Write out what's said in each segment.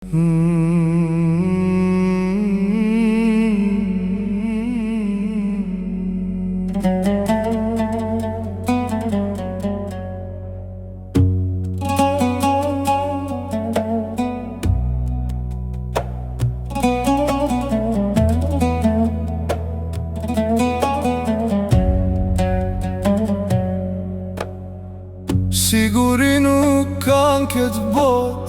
Siguri nuk kanë këtë bot,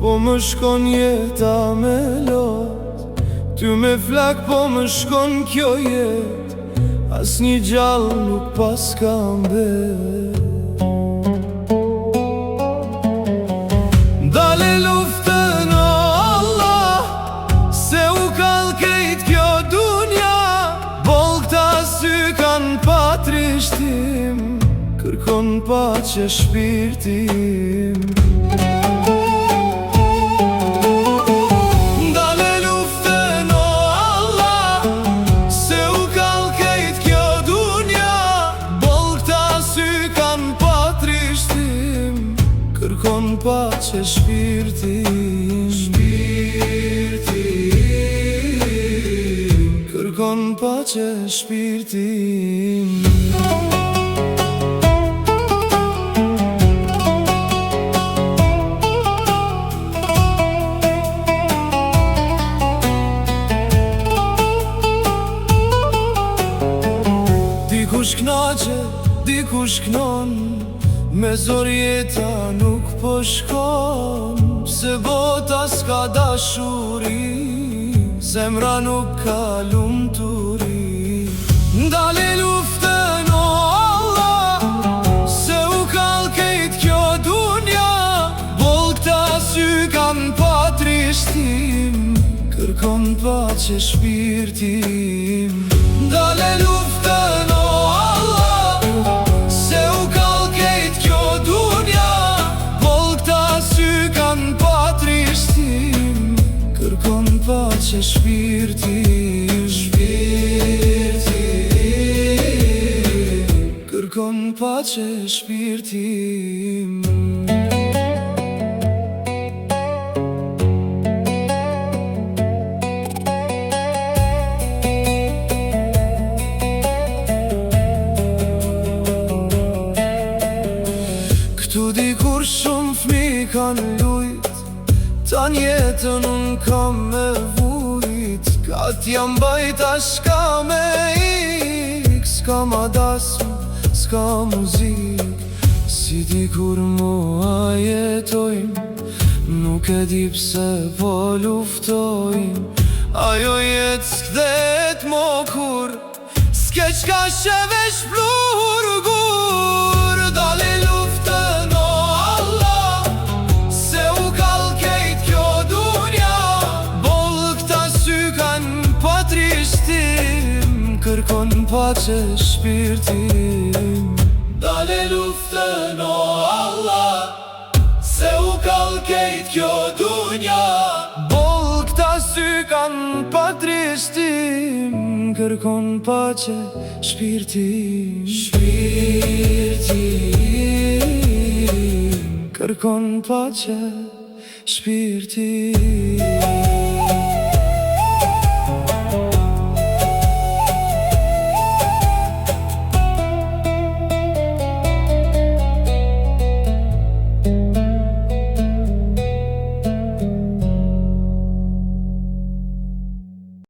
po më shkon jeta me lot. Ty me flak po më shkon kjo jet, as një gjallë nuk pas ka mbet. Dale luftën o Allah, se u kall kejt kjo dunja. Boll këta sy kanë pa trishtim, kërkon pace shpirtim. Dale luftën o Allah, se u kall kejt kjo dunja. Boll këta sy kanë pa trishtim, kërkon pace shpirtim. Kërkon pace shpirtim. Dikush knaqe, dikush knon, me zor jeta nuk po shkon. Se bota s'ka dashuri, zemra nuk ka lumturi. Dale luftën o Allah, se u kall kejt kjo dunja. Boll këta sy kanë pa trishtim, kërkon pace shpirtim. Dale luftën o Allah, se u kall kejt kjo dunja. Boll këta sy kanë pa trishtim, kërkon pace shpirtim. Kërkon pace shpirtim. Këtu dikur shumë fmi kanë lujt, tan jetën unë kam me vujt. Kat jam bajta shka me ik, s'ka ma dasm, s'ka muzik. Si dikur mua jetojm, nuk e di pse po luftojm. Ajo jet s'kdet mo kur, s'ke qka shevesh plurgur. Dale luftën o Allah, se u kall kejt kjo dunja. Boll këta sy kanë pa trishtim, kërkon pace shpirtim. Dale luftën o Allah, se u kall kejt kjo dunja. Boll këta sy kanë pa trishtim, kërkon pace shpirtim. Kërkon pace shpirtim.